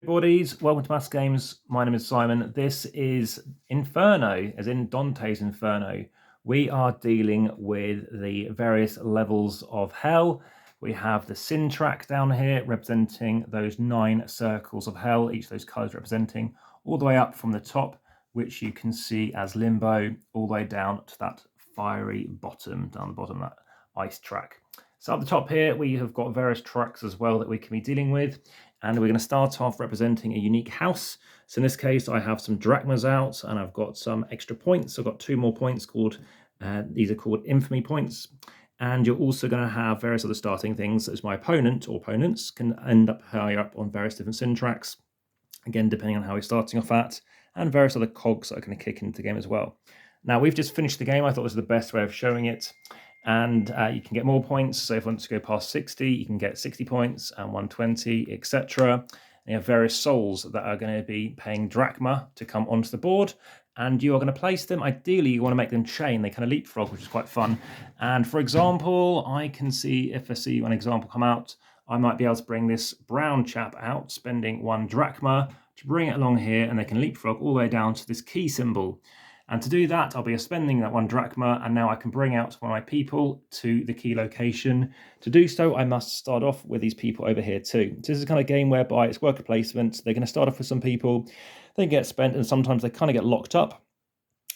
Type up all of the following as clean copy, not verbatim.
Boardies, welcome to AmassGames. My name is Simon. This is Inferno, as in Dante's Inferno. We are dealing with the various levels of hell. We have the sin track down here representing those 9 circles of hell, each of those colours representing all the way up from the top, which you can see as limbo, all the way down to that fiery bottom, down the bottom of that ice track. So at the top here, we have got various tracks as well that we can be dealing with. And we're going to start off representing a unique house. So in this case, I have some drachmas out and I've got some extra points. I've got 2 more points called, these are called infamy points. And you're also going to have various other starting things, as my opponent or opponents can end up higher up on various different sin tracks. Again, depending on how we're starting off at, and various other cogs that are going to kick into the game as well. Now, we've just finished the game. I thought this was the best way of showing it. And you can get more points. So if you want to go past 60, you can get 60 points and 120, etc. And you have various souls that are going to be paying drachma to come onto the board. And you are going to place them. Ideally, you want to make them chain. They kind of leapfrog, which is quite fun. And for example, I can see, if I see one example come out, I might be able to bring this brown chap out, spending 1 drachma to bring it along here, and they can leapfrog all the way down to this key symbol. And to do that, I'll be spending that 1 drachma, and now I can bring out one of my people to the key location. To do so, I must start off with these people over here too. So this is a kind of game whereby it's worker placement. They're going to start off with some people, they get spent, and sometimes they kind of get locked up,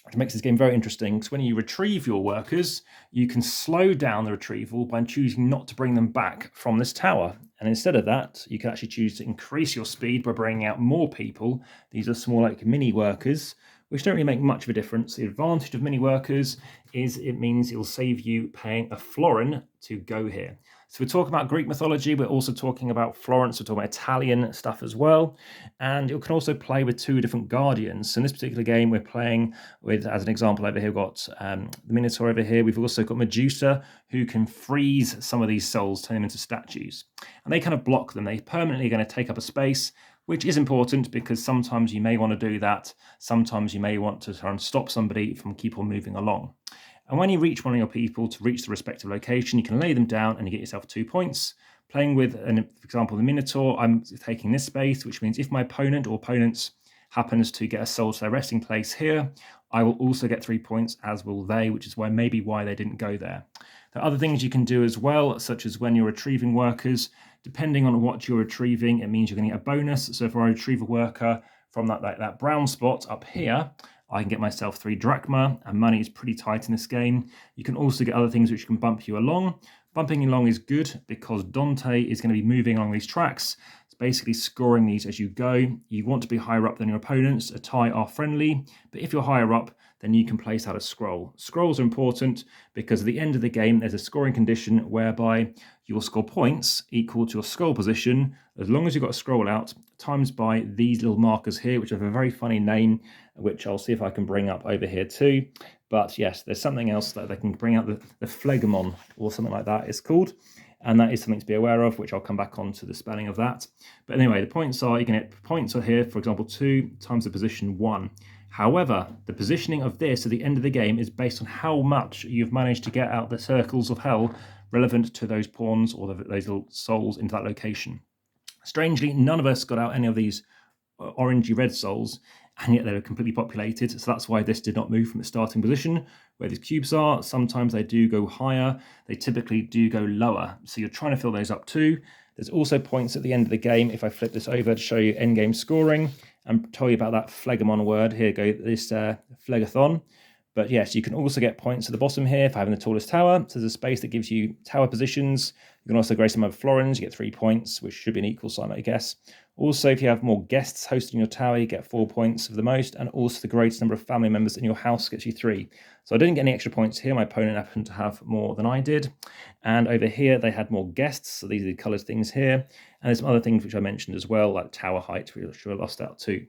which makes this game very interesting. So when you retrieve your workers, you can slow down the retrieval by choosing not to bring them back from this tower. And instead of that, you can actually choose to increase your speed by bringing out more people. These are small like mini workers, which don't really make much of a difference. The advantage of mini workers is it means it'll save you paying a florin to go here. So we're talking about Greek mythology, we're also talking about Florence, we're talking about Italian stuff as well. And you can also play with 2 different guardians. So in this particular game, we're playing with, as an example over here, we've got the Minotaur over here. We've also got Medusa, who can freeze some of these souls, turn them into statues. And they kind of block them. They're permanently going to take up a space, which is important because sometimes you may want to do that. Sometimes you may want to try and stop somebody from keep on moving along. And when you reach one of your people to reach the respective location, you can lay them down and you get yourself 2 points. Playing with, for example, the Minotaur, I'm taking this space, which means if my opponent or opponents happens to get a soul to their resting place here, I will also get 3 points, as will they, which is why they didn't go there. There are other things you can do as well, such as when you're retrieving workers, depending on what you're retrieving, it means you're going to get a bonus. So if I retrieve a worker from that brown spot up here, I can get myself 3 drachma, and money is pretty tight in this game. You can also get other things which can bump you along. Bumping along is good because Dante is going to be moving along these tracks. It's basically scoring these as you go. You want to be higher up than your opponents. A tie are friendly, but if you're higher up, then you can place out a scroll. Scrolls are important because at the end of the game, there's a scoring condition whereby you will score points equal to your scroll position, as long as you've got a scroll out, times by these little markers here, which have a very funny name, which I'll see if I can bring up over here too. But yes, there's something else that they can bring out, the phlegmon or something like that it's called. And that is something to be aware of, which I'll come back on to the spelling of that. But anyway, the points are, you can get points are here, for example, 2 times the position 1. However, the positioning of this at the end of the game is based on how much you've managed to get out the circles of hell relevant to those pawns or those little souls into that location. Strangely, none of us got out any of these orangey red souls, and yet they're completely populated. So that's why this did not move from its starting position. Where these cubes are, sometimes they do go higher, they typically do go lower. So you're trying to fill those up too. There's also points at the end of the game. If I flip this over to show you endgame scoring and tell you about that phlegmon word, here go this phlegathon. But yes, you can also get points at the bottom here for having the tallest tower. So there's a space that gives you tower positions. You can also grace some other florins, you get 3 points, which should be an equal sign, I guess. Also, if you have more guests hosting your tower, you get 4 points of the most, and also the greatest number of family members in your house gets you 3. So I didn't get any extra points here. My opponent happened to have more than I did. And over here, they had more guests. So these are the colored things here. And there's some other things which I mentioned as well, like tower height, which I lost out too.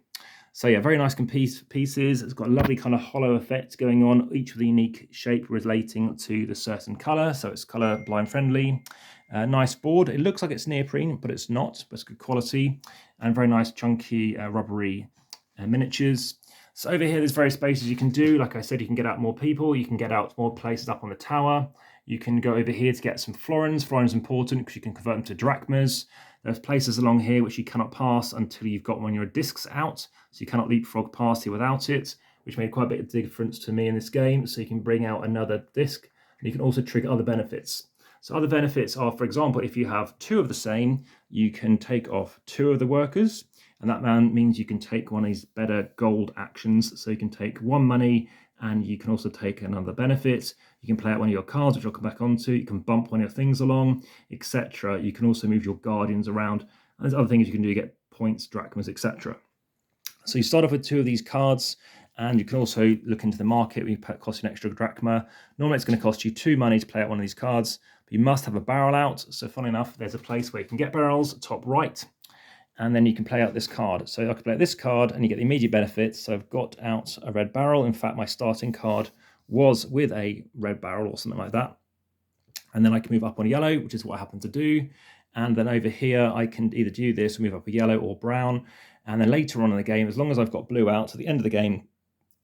So yeah, very nice pieces. It's got a lovely kind of hollow effect going on, each with a unique shape relating to the certain color. So it's color blind friendly. Nice board. It looks like it's neoprene, but it's not, but it's good quality. And very nice chunky rubbery miniatures. So over here, there's various spaces you can do. Like I said, you can get out more people. You can get out more places up on the tower. You can go over here to get some florins. Florins important because you can convert them to drachmas. There's places along here which you cannot pass until you've got one of your discs out. So you cannot leapfrog past here without it, which made quite a bit of difference to me in this game. So you can bring out another disc, and you can also trigger other benefits. So other benefits are, for example, if you have two of the same, you can take off two of the workers, and that means you can take one of these better gold actions. So you can take one money, and you can also take another benefit. You can play out one of your cards, which I'll come back onto. You can bump one of your things along, etc. You can also move your guardians around. And there's other things you can do to get points, drachmas, etc. So you start off with two of these cards, and you can also look into the market where you cost you an extra drachma. Normally it's going to cost you 2 money to play out one of these cards, but you must have a barrel out. So funny enough, there's a place where you can get barrels, top right, and then you can play out this card. So I can play out this card and you get the immediate benefits. So I've got out a red barrel. In fact, my starting card was with a red barrel or something like that. And then I can move up on yellow, which is what I happen to do. And then over here, I can either do this or move up a yellow or brown. And then later on in the game, as long as I've got blue out, at the end of the game,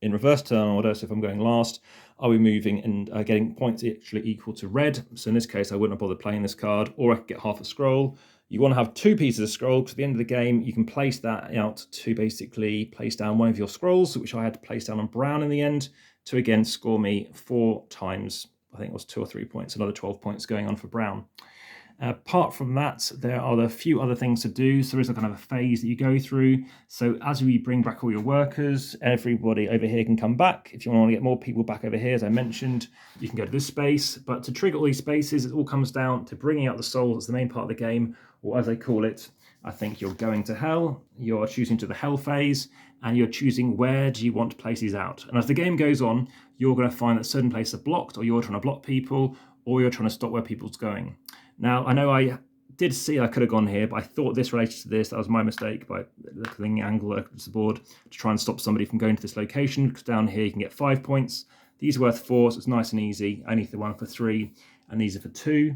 in reverse turn order, so if I'm going last, I'll be moving and getting points actually equal to red. So in this case, I wouldn't have bothered playing this card, or I could get half a scroll. You want to have 2 pieces of scroll, because at the end of the game, you can place that out to basically place down one of your scrolls, which I had to place down on brown in the end, to again score me 4 times, I think it was 2 or 3 points, another 12 points going on for brown. Apart from that, there are a few other things to do. So there is a kind of a phase that you go through. So as we bring back all your workers, everybody over here can come back. If you want to get more people back over here, as I mentioned, you can go to this space. But to trigger all these spaces, it all comes down to bringing out the soul. That's the main part of the game, or as they call it, I think you're going to hell. You're choosing to the hell phase, and you're choosing where do you want to place these out. And as the game goes on, you're going to find that certain places are blocked, or you're trying to block people, or you're trying to stop where people's going. Now, I know I did see I could have gone here, but I thought this related to this. That was my mistake by looking at the angle across the board to try and stop somebody from going to this location, because down here you can get 5 points. These are worth 4, so it's nice and easy. Only the one for 3, and these are for 2.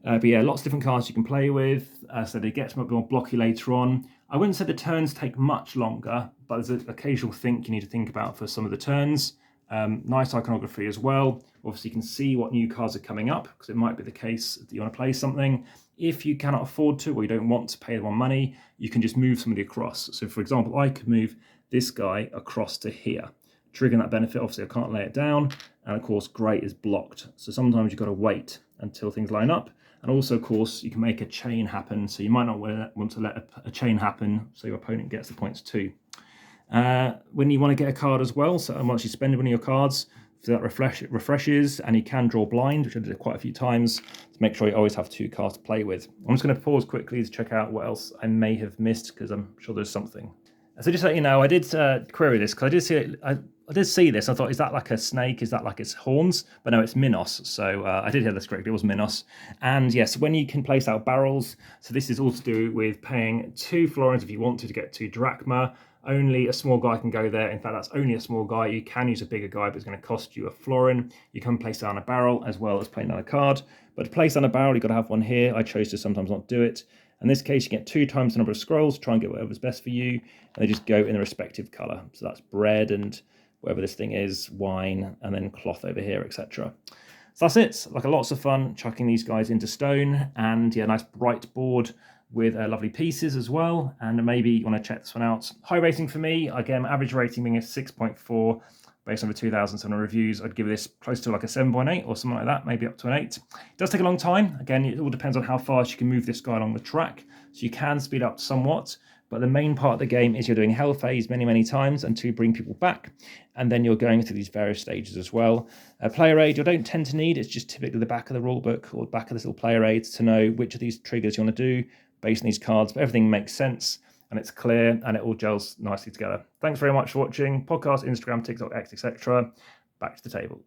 But yeah, lots of different cards you can play with. So they get a bit more blocky later on. I wouldn't say the turns take much longer, but there's an occasional think you need to think about for some of the turns. Nice iconography as well. Obviously you can see what new cards are coming up, because it might be the case that you want to play something. If you cannot afford to, or you don't want to pay the one money, you can just move somebody across. So for example, I could move this guy across to here, triggering that benefit. Obviously I can't lay it down, and of course great is blocked. So sometimes you've got to wait until things line up. And also, of course, you can make a chain happen. So you might not want to let a chain happen so your opponent gets the points too. When you want to get a card as well, so once you spend one of your cards, so that refreshes, and you can draw blind, which I did quite a few times, to make sure you always have 2 cards to play with. I'm just going to pause quickly to check out what else I may have missed, because I'm sure there's something. So just to let you know, I did query this, because I did see it. I did see this. I thought, is that like a snake? Is that like its horns? But no, it's Minos. So I did hear this correctly. It was Minos. And yes, when you can place out barrels, so this is all to do with paying 2 florins if you want to get 2 drachma. Only a small guy can go there. In fact, that's only a small guy. You can use a bigger guy, but it's going to cost you a florin. You can place down a barrel as well as playing down a card. But to place down a barrel, you've got to have one here. I chose to sometimes not do it. In this case, you get 2 times the number of scrolls. Try and get whatever's best for you. And they just go in the respective colour. So that's bread and whatever this thing is, wine, and then cloth over here, etc. So that's it. Like lots of fun chucking these guys into stone. And yeah, nice bright board with lovely pieces as well. And maybe you want to check this one out. High rating for me, again, average rating being a 6.4 based on the 2,700 reviews. I'd give this close to like a 7.8 or something like that, maybe up to an 8. It does take a long time. Again, it all depends on how fast you can move this guy along the track. So you can speed up somewhat, but the main part of the game is you're doing hell phase many times until you bring people back. And then you're going through these various stages as well. Player aid you don't tend to need. It's just typically the back of the rule book or the back of this little player aid to know which of these triggers you want to do based on these cards. But everything makes sense and it's clear and it all gels nicely together. Thanks very much for watching. Podcast, Instagram, TikTok, X, etc. Back to the table.